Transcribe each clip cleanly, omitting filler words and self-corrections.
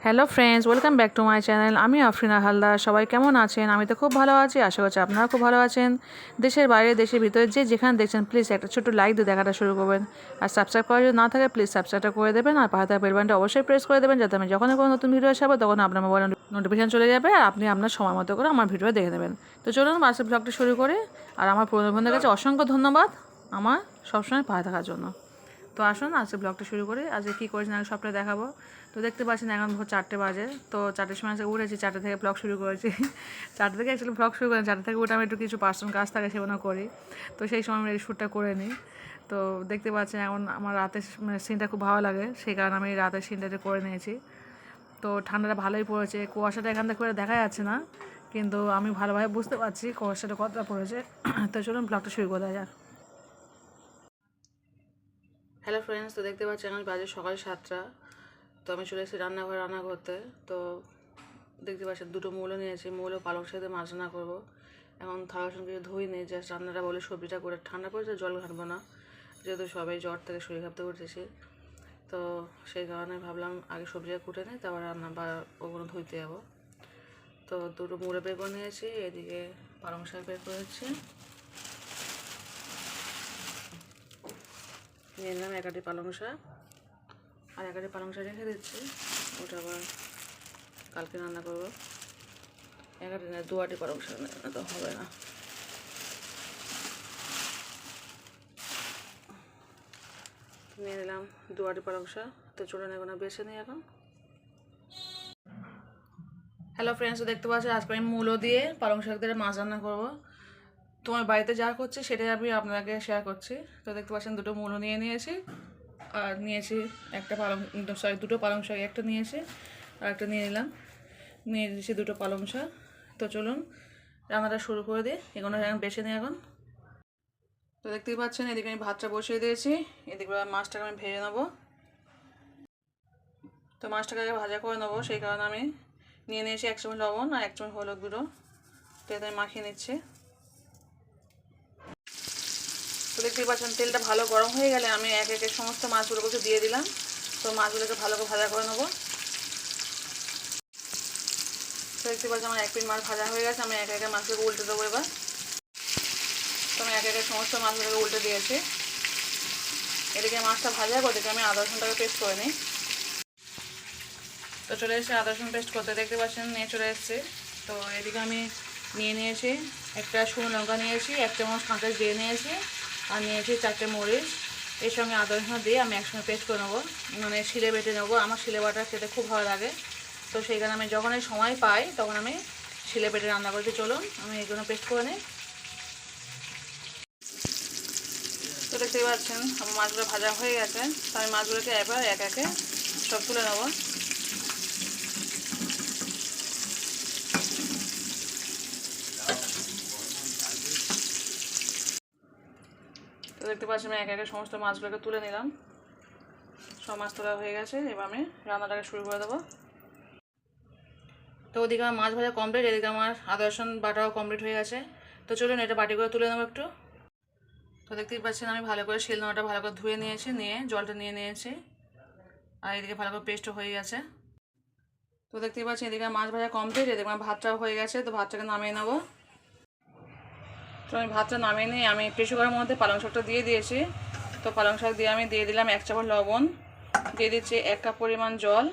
Hello friends, welcome back to my channel. আমি আফরিনা হালদার। সবাই কেমন আছেন? আমি তো খুব ভালো আছি, আশা করছি আপনারা খুব ভালো আছেন। দেশের বাইরে, দেশের ভিতরে যে যেখানে দেখছেন, প্লিজ একটা ছোট্ট লাইক দিয়ে দেখাটা শুরু করবেন। আর সাবস্ক্রাইব করা যদি না থাকে, প্লিজ সাবস্ক্রাইবটা করে দেবেন। আর পাশে থাকা বেল বাটনটা অবশ্যই প্রেস করে দেবেন, যাতে আমি যখন কোনো নতুন ভিডিও আসবে তখন আপনার মোবাইলে নোটিফিকেশন চলে যাবে আর আপনি আপনার সময় মতো করে আমার ভিডিও দেখে নেবেন। তো চলুন আজকের ব্লগটা শুরু করে। আর আমার পুরনো বন্ধুদের কাছে অসংখ্য ধন্যবাদ আমার সবসময় পাশে থাকার জন্য। তো আসুন আজকে ব্লগটা শুরু করি। আজকে কী করেছি না সবটা দেখাবো। তো দেখতে পাচ্ছেন এখন ভোর 4টে বাজে। তো 4টের সময় আজকে উঠেছি, 4টে থেকে ব্লগ শুরু করেছি। 4টে থেকে অ্যাকচুয়ালি ব্লগ শুরু করেন, 4টে থেকে উঠে আমি একটু কিছু পার্সোনাল কাজ থাকে সেগুলো করি। তো সেই সময় আমি এই শ্যুটটা করে নিই। তো দেখতে পাচ্ছেন এখন আমার রাতের সিনটা খুব ভালো লাগে, সেই কারণে আমি রাতের সিনটা করে নিয়েছি। তো ঠান্ডাটা ভালোই পড়েছে, কুয়াশাটা এখান থেকে দেখা যাচ্ছে না, কিন্তু আমি ভালোভাবে বুঝতে পারছি কুয়াশাটা কতটা পড়েছে। তো চলুন ব্লগটা শুরু করা যাক। হ্যালো ফ্রেন্ডস, তো দেখতে পাচ্ছি আমি বাজে সকাল 7টা। তো আমি চলে এসেছি রান্নাঘরে রান্না করতে। তো দেখতে পাচ্ছি দুটো মূলো নিয়েছি, মূলো পালং শাকে মাছ রান্না করবো। এখন থালা বাসন কিছু ধুই নেই, জাস্ট রান্নাটা বলে সবজিটা করে ঠান্ডা পড়েছে, জল ঘাটবো না, যেহেতু সবাই জ্বর থেকে শরীর ঘাপতে উঠেছি। তো সেই কারণে ভাবলাম আগে সবজিটা কুটে নিই, তারপর রান্না বা ওগুলো ধুইতে যাবো। তো দুটো মুড়ে বের করে নিয়েছি, এদিকে পালং শাক বের করেছি, নিয়ে নিলাম একাটি পালং শাক। আর একাটি পালং শাক রেখে দিচ্ছি, ওটা আবার কালকে রান্না করবো। একাটি না, 2 আটি পালং শাক না তো হবে না। নিয়ে নিলাম 2 আটি পালং শাক। তো চলুন এখন বেছে নিই এখন। হ্যালো ফ্রেন্ডস, দেখতে পাচ্ছি আজকে আমি মূলো দিয়ে পালং শাক দিয়ে মাছ রান্না করবো। তোমার বাড়িতে যা করছি সেটাই আমি আপনাকে শেয়ার করছি। তো দেখতে পাচ্ছেন দুটো মূলো নিয়ে নিয়েছি, আর নিয়েছি একটা দুটো পালং শাক, একটা নিয়েছি আর একটা নিয়ে নিলাম, নিয়ে দিয়েছি দুটো পালং শাক। তো চলুন রান্নাটা শুরু করে দিই, এগুলো এখন বেছে নিই এখন। তো দেখতেই পাচ্ছেন এদিকে আমি ভাতটা বসিয়ে দিয়েছি, এদিকে মাছটাকে আমি ভেজে নেবো। তো মাছটাকে আগে ভাজা করে নেবো, সেই কারণে আমি নিয়ে নিয়েছি 1 চামচ লবণ আর 1 চামচ হলুদ গুঁড়ো। তো এতে আমি মাখিয়ে নিচ্ছি। তো দেখতেই পাচ্ছেন তেলটা ভালো গরম হয়ে গেলে আমি এক একে সমস্ত মাছগুলোকে দিয়ে দিলাম। তো মাছগুলোকে ভালো করে ভাজা করে নেবো। তো দেখতে পাচ্ছি আমার 1 পিঠ মাছ ভাজা হয়ে গেছে, আমি এক একে মাছগুলোকে উল্টে দেবো এবার। তো আমি এক একে সমস্ত মাছগুলোকে উল্টে দিয়েছি। এদিকে মাছটা ভাজা করে ওদিকে আমি আদা রসুনটাকে পেস্ট করে নিই। তো চলে এসে আদা রসুন পেস্ট করতে, দেখতে পাচ্ছেন নিয়ে চলে এসেছে। তো এদিকে আমি নিয়ে নিয়েছি একটা শুকনো লঙ্কা নিয়েছি, 1 চামচ কাঁচা জিরে নিয়েছি, আর নিয়েছি 4টে মরিচ। এর সঙ্গে আদা রসুন দিয়ে আমি একসঙ্গে পেস্ট করে নেবো, মানে শিলে বেটে নেবো। আমার শিলে বাটা খেতে খুব ভালো লাগে, তো সেই কারণে আমি যখনই সময় পাই তখন আমি শিলে বেটে রান্না করতে। চলুন আমি এইগুলো পেস্ট করে নিই। তো দেখতেই পাচ্ছেন আমার মাছগুলো ভাজা হয়ে গেছে, তো আমি মাছগুলোকে এবার এক একে সব তুলে নেবো। তো দেখতে পাচ্ছি আমি এক একে সমস্ত মাছগুলোকে তুলে নিলাম। সব মাছ তোলা হয়ে গেছে, এবার আমি রান্নাটাকে শুরু করে দেবো। তো ওদিকে আমার মাছ ভাজা কমপ্লিট, এদিকে আমার আদা রসুন বাটাও কমপ্লিট হয়ে গেছে। তো চলুন এটা বাটি করে তুলে নেবো একটু। তো দেখতেই পাচ্ছেন আমি ভালো করে শিলনোড়াটা ভালো করে ধুয়ে নিয়েছি, নিয়ে জলটা নিয়ে নিয়েছি, আর এদিকে ভালো করে পেস্টও হয়ে গেছে। তো দেখতেই পাচ্ছি এদিকে মাছ ভাজা কমপ্লিট, এদিকে আমার ভাতটাও হয়ে গেছে। তো ভাতটাকে নামিয়ে নেবো। তো আমি ভাতটা নামিয়ে নিয়ে আমি প্রেসার কুকারের মধ্যে পালং শাকটা দিয়ে দিয়েছি। তো পালং শাক দিয়ে আমি দিয়ে দিলাম 1 চামচ লবণ, দিয়ে দিচ্ছি 1 কাপ পরিমাণ জল।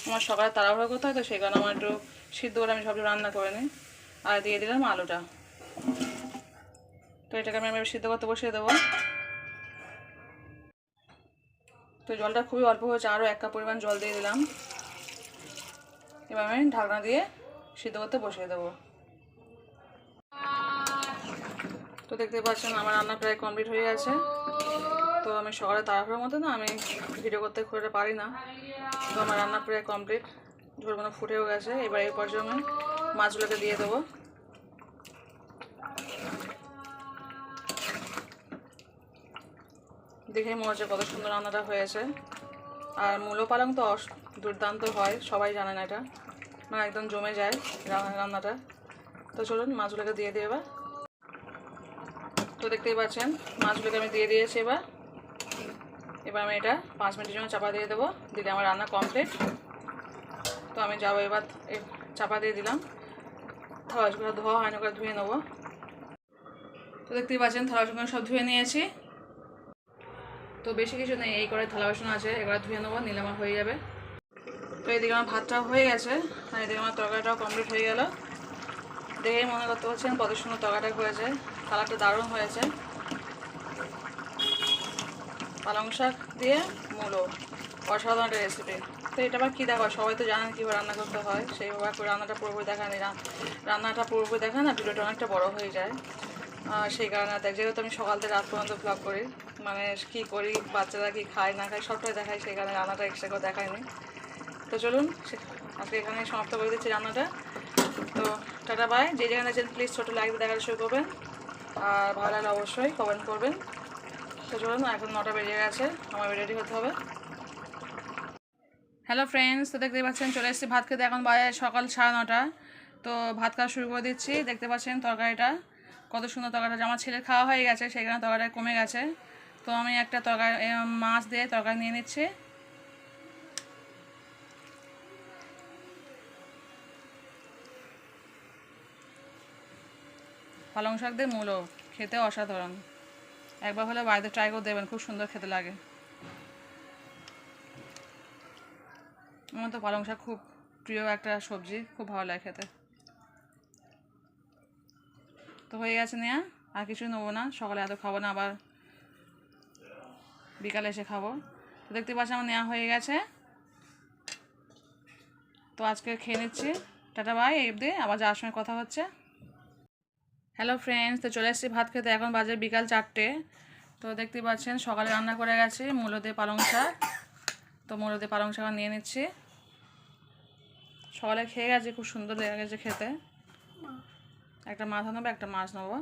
আমার সকালে তাড়াহুড়ো করতে হয়, তো সেই কারণে আমার একটু সিদ্ধ করে আমি সবজি রান্না করে নিই। আর দিয়ে দিলাম আলুটা। তো এটাকে আমি সিদ্ধ করতে বসিয়ে দেবো। তো জলটা খুবই অল্প হয়েছে, আরও 1 কাপ পরিমাণ জল দিয়ে দিলাম। এবার আমি ঢাকনা দিয়ে সিদ্ধ করতে বসিয়ে দেবো। তো দেখতে পাচ্ছেন আমার রান্না প্রায় কমপ্লিট হয়ে গেছে। তো আমি সকালে তাড়াহুড়োর মতো না আমি ভিডিও করতে খুব একটা পারি না। তো আমার রান্না প্রায় কমপ্লিট, ঝোলগুলো ফুটেও গেছে। এবার এই পর্যায়ে আমি মাছগুলোকে দিয়ে দেবো। দেখে মনে হচ্ছে কত সুন্দর রান্নাটা হয়েছে। আর মূলো পালং তো দুর্দান্ত হয়, সবাই জানে না এটা, মানে একদম জমে যায় রান্নাটা। তো চলুন মাছগুলোকে দিয়ে দিই এবার। তো দেখতেই পাচ্ছেন মাছগুলোকে আমি দিয়ে দিয়েছি। এবার আমি এটা 5 মিনিটের জন্য চাপা দিয়ে দেবো, দিলে আমার রান্না কমপ্লিট। তো আমি যাবো এবার চাপা দিয়ে দিলাম। থালা বাসনগুলো ধোয়া হয় না, করে ধুয়ে নেবো। তো দেখতেই পাচ্ছেন থালা বাসনগুলো সব ধুয়ে নিয়েছি। তো বেশি কিছু নেই, এই করে থালা বাসন আছে, এবার ধুয়ে নেবো, নিলে আমার হয়ে যাবে। তো এইদিকে আমার ভাতটাও হয়ে গেছে, আর এদিকে আমার তরকারিটাও কমপ্লিট হয়ে গেল। দেখেই মনে করতে পারছেন কত সুন্দর তরকারিটা হয়েছে, কালারটা দারুণ হয়েছে। পালং শাক দিয়ে মূলো, অসাধারণ একটা রেসিপি। তো এটা আবার কী দেখো, সবাই তো জানেন কীভাবে রান্না করতে হয়, সেইভাবে করে রান্নাটা পুরোপুরি দেখা নেই। রান্নাটা পুরোপুরি দেখা না, ভিডিওটা অনেকটা বড় হয়ে যায়। সেই কারণে দেখ, যেহেতু আমি সকাল থেকে রাত পর্যন্ত ব্লগ করি, মানে কী করি, বাচ্চারা কী খায় না খায় সবটাই দেখাই, সেই কারণে রান্নাটা এক্সট্রা করে দেখায়নি। তো চলুন আজকে এখানে সমাপ্ত করে দিচ্ছি রান্নাটা। তো টাটা বাই। যে যেখানে আছেন প্লিজ ছোটো লাইক দিয়ে দেখার শুরু করবেন, আর ভালো লাগলে অবশ্যই কমেন্ট করবেন। তো চলুন, এখন 9টা বেজে গেছে, আমার রেডি হতে হবে। হ্যালো ফ্রেন্ডস, তো দেখতে পাচ্ছেন চলে এসেছি ভাত খেতে। এখন বাজে সকাল 9:30। তো ভাত খাওয়া শুরু করে দিচ্ছি। দেখতে পাচ্ছেন তরকারিটা কত সুন্দর, তরকারিটা আমার ছেলের খাওয়া হয়ে গেছে, সেখানে তরকারিটা কমে গেছে। তো আমি একটা তরকারি মাছ দিয়ে তরকারি নিয়ে নিচ্ছি। পালং শাক দিয়ে মূলো, খেতে অসাধারণ। একবার হলে বাড়িতে ট্রাই করে দেবেন, খুব সুন্দর খেতে লাগে। আমার তো পালং শাক খুব প্রিয় একটা সবজি, খুব ভালো লাগে খেতে। তো হয়ে গেছে নেওয়া, আর কিছুই নেবো না, সকালে এত খাবো না, আবার বিকালে এসে খাবো। তো দেখতে পাচ্ছি আমার নেওয়া হয়ে গেছে। তো আজকে খেয়ে নিচ্ছি, টাটা বাই। এই অবধি, আবার যাওয়ার সময় কথা হচ্ছে। হ্যালো ফ্রেন্ডস, তো চলে এসেছি ভাত খেতে, এখন বাজে বিকাল 4টে। তো দেখতে পাচ্ছেন সকালে রান্না করে গেছি মূলো দিয়ে পালং শাক। তো মূলো দিয়ে পালং শাক নিয়ে নিচ্ছি। সকালে খেয়ে গেছি, খুব সুন্দর লেগে গেছে খেতে। একটা মাথা নেবো, একটা মাছ নেবো।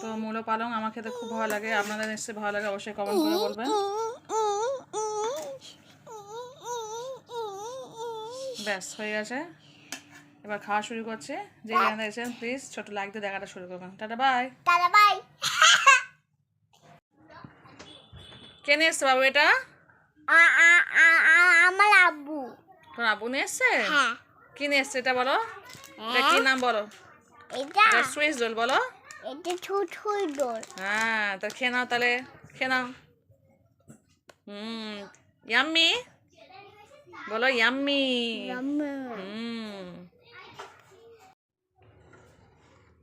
তো মূলো পালং আমার খেতে খুব ভালো লাগে, আপনাদের নিশ্চয়ই ভালো লাগে, অবশ্যই কমেন্ট করে বলবেন। ব্যাস হয়ে গেছে, এবার খাওয়া শুরু করছে। যে যেখানে দেখছেন প্লিজ ছোটো লাইক দিয়ে দেখাটা শুরু করবেন। Tata bye. Tata bye. কে নিয়ে এসছে বাবু এটা? আমার আব্বু। তোর আব্বু নিয়ে এসছে? হ্যাঁ। কি নিয়ে এসছে এটা বলো, এটা কি নাম বলো? এটা সুইস রোল বলো। এটা ছোট ডোর। হ্যাঁ, তো খেয়ে নাও তাহলে, খেয়ে নাও। ইয়াম্মি বলো, ইয়াম্মি।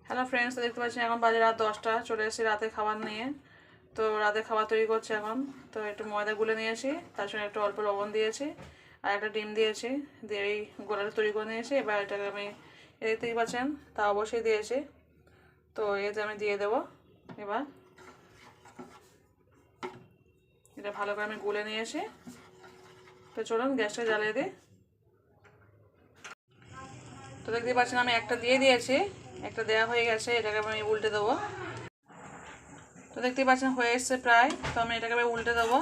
হ্যালো ফ্রেন্ডস, দেখতে পাচ্ছি এখন বাজে রাত 10টা, চলে এসেছি রাতে খাবার নিয়ে। তো রাতে খাবার তৈরি করছি এখন। তো একটু ময়দা গুলে নিয়েছি, তার সঙ্গে একটু অল্প লবণ দিয়েছি, আর একটা ডিম দিয়েছি, দিয়ে এই গোলাটা তৈরি করে নিয়েছি। এবার এটাকে আমি দেখতেই পাচ্ছেন তা অবশ্যই দিয়েছি। তো এতে আমি দিয়ে দেবো। এবার এটা ভালো করে আমি গুলে নিয়েছি। তো চলুন গ্যাসটা জ্বালিয়ে দিই। তো দেখতেই পাচ্ছেন আমি একটা দিয়ে দিয়েছি, একটা দেওয়া হয়ে গেছে, এটাকে আমি উল্টে দেবো। তো দেখতেই পাচ্ছেন হয়ে এসছে প্রায়। তো আমি এটাকে আমি উল্টে দেবো।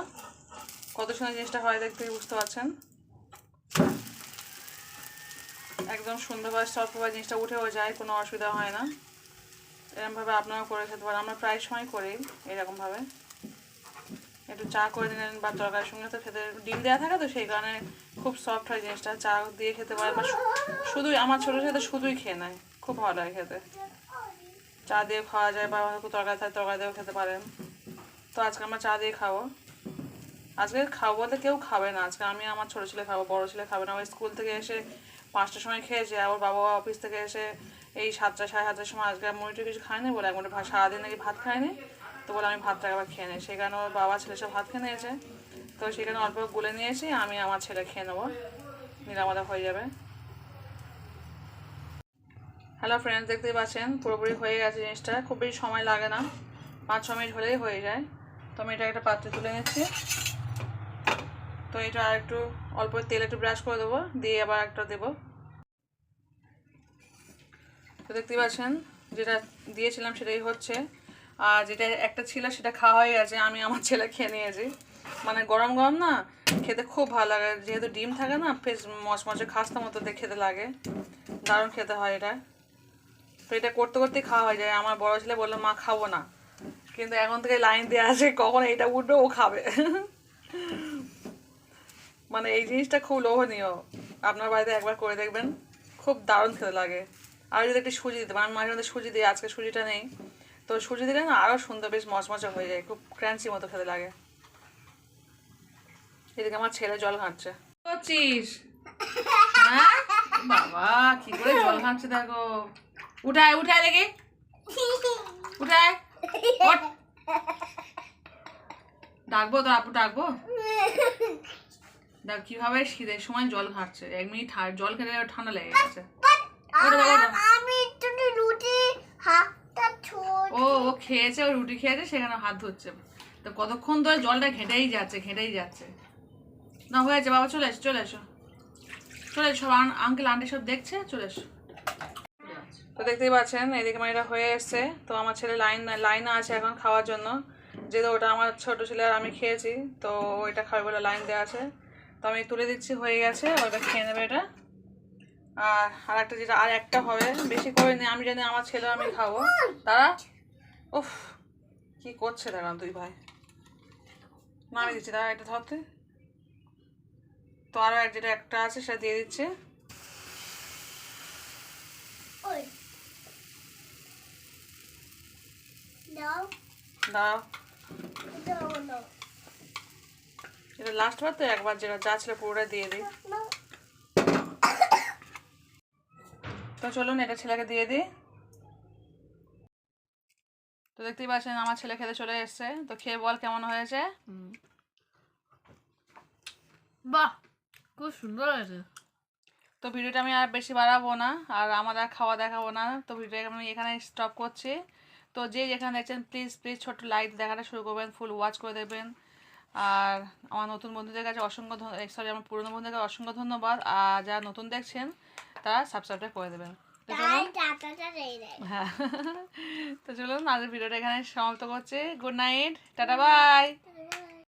কত সুন্দর জিনিসটা হয় দেখতেই বুঝতে পারছেন, একদম সুন্দরভাবে সফটভাবে জিনিসটা উঠেও যায়, কোনো অসুবিধা হয় না। এরকমভাবে আপনারাও করে খেতে পারেন, আমরা প্রায় সময় করি এরকমভাবে। একটু চা করে দিলেন বা তরকারির সঙ্গে, তো খেতে ডিম দেওয়া থাকে, তো সেই কারণে খুব সফট হয় জিনিসটা। চা দিয়ে খেতে পারে, বা শুধুই আমার ছোটো ছেলে শুধুই খেয়ে নেয়, খুব ভালো লাগে খেতে। চা দিয়ে খাওয়া যায়, বা তরকারি থাকে তরকারি দিয়েও খেতে পারেন। তো আজকে আমরা চা দিয়ে খাবো। আজকে খাবো বলতে কেউ খাবে না, আজকে আমি আমার ছোটো ছেলে খাবো, বড়ো ছেলে খাবে না। ওই স্কুল থেকে এসে 5টার সময় খেয়েছে, আর ওর বাবা অফিস থেকে এসে এই 7টা সাড়ে 7টার সময় আজকে মুড়িটা কিছু খায়নি বলে, এক মুঠো সারাদিন নাকি ভাত খায়নি। তো বলে আমি ভাতটা আবার খেয়ে নিই, সেখানে ওর বাবা ছেলে সব ভাত খেয়ে নিয়েছে। তো সেখানে অল্প গুলে নিয়েছি, আমি আমার ছেলে খেয়ে নেবো, নিলে আমাদের হয়ে যাবে। হ্যালো ফ্রেন্ডস, দেখতেই পাচ্ছেন পুরোপুরি হয়ে গেছে জিনিসটা, খুব বেশি সময় লাগে না, 5-6 মিনিট হলেই হয়ে যায়। তো আমি এটা একটা পাত্রে তুলে নিচ্ছি। তো এটা আর একটু অল্প তেল একটু ব্রাশ করে দেবো, দিয়ে আবার একটা দেবো। তো দেখতেই পাচ্ছেন যেটা দিয়েছিলাম সেটাই হচ্ছে, আর যেটা একটা ছিল সেটা খাওয়া হয়ে গেছে, আমি আমার ছেলে খেয়ে নিয়েছি। মানে গরম গরম না, খেতে খুব ভালো লাগে, যেহেতু ডিম থাকে না, বেশ মচমচে খাস্তা মতো দেখে খেতে লাগে, দারুণ খেতে হয় এটা। তো এটা করতে করতেই খাওয়া হয়ে যায়। আমার বড় ছেলে বললো মা খাবো না, কিন্তু এখন থেকে লাইন দেওয়া আছে কখন এইটা উঠবে ও খাবে। মানে এই জিনিসটা খুব লোভনীয়, আপনার বাড়িতে একবার করে দেখবেন, খুব দারুণ খেতে লাগে। আর যদি একটু সুজি দিতে পারেন, মাঝে মধ্যে সুজি দিই, আজকে সুজিটা নেই, তো সুজি দিলে না আরও সুন্দর, বেশ মচমচে হয়ে যায়, খুব ক্রাঞ্চি মতো খেতে লাগে। এদিকে আমার ছেলে জল ঘাঁটছে। করছিস? হ্যাঁ বাবা, কি করে জল ঘাঁটছে দেখো। উঠায় উঠায় দেখি, উঠায়। ওঠ। ডাকবো তো, আপু ডাকবো? দেখ কিভাবে শীতের সময় জল ঘাঁটছে, 1 মিনিট জল খেলে ঠান্ডা লেগে গেছে। আমি একটু রুটি হাতটা ছোট। ও খেয়েছে, ও রুটি খেয়েছে, সেখানে হাত ধুচ্ছে। তো কতক্ষণ ধরে জলটা ঘেঁটেই যাচ্ছে, ঘেঁটেই যাচ্ছে। না হয়েছে বাবা, চলে এসো চলে এসো চলে এসো, সব আঙ্কেল আন্টি সব দেখছে, চলে এসো। তো দেখতেই পাচ্ছেন এদিকে আমার এটা হয়ে এসছে। তো আমার ছেলে লাইনে আছে এখন খাওয়ার জন্য, যেহেতু ওটা আমার ছোট ছেলে আর আমি খেয়েছি, তো এটা খাবে বলে লাইন দেওয়া আছে। তো আমি তুলে দিচ্ছি, হয়ে গেছে, ওটা খেয়ে নেবে এটা। আর একটা যেটা আর একটা হবে, বেশি করে নি, আমি জানি আমার ছেলে আমি খাবো। তারা উফ কি করছে দাঁড়া, দুই ভাই নামিয়ে দিচ্ছি, তারা এটা ধরতে। তো আরও যেটা একটা আছে সেটা দিয়ে দিচ্ছে। ওই দাও দাও, দাও দাও এটা লাস্ট বার তো, একবার যেটা যা ছিল পুরোটা দিয়ে দিই। দাও। তো চলুন এটা ছেলেকে দিয়ে দিই। তো দেখতেই পাচ্ছেন আমার ছেলে খেতে চলে এসছে। তো খেয়ে বল কেমন হয়েছে। বাহ, খুব সুন্দর হয়েছে। তো ভিডিওটা আমি আর বেশি বাড়াবো না, আর আমার আর খাওয়া দেখাবো না, তো ভিডিওটা আমি এখানে স্টপ করছি। তো যে যেখানে দেখছেন প্লিজ প্লিজ ছোট্ট লাইক দেখাটা শুরু করবেন, ফুল ওয়াচ করে দেবেন। আর আমার নতুন বন্ধুদের কাছে অসংখ্য সরি আমার পুরনো বন্ধুদের কাছে অসংখ্য ধন্যবাদ, আর যারা নতুন দেখছেন তারা সাবস্ক্রাইবটা করে দেবেন। তো চলুন, টাটাটা দেই দেয়। হ্যাঁ তো চলুন আজকের ভিডিওটা এখানে সমাপ্ত করছি। Good night, tata, by.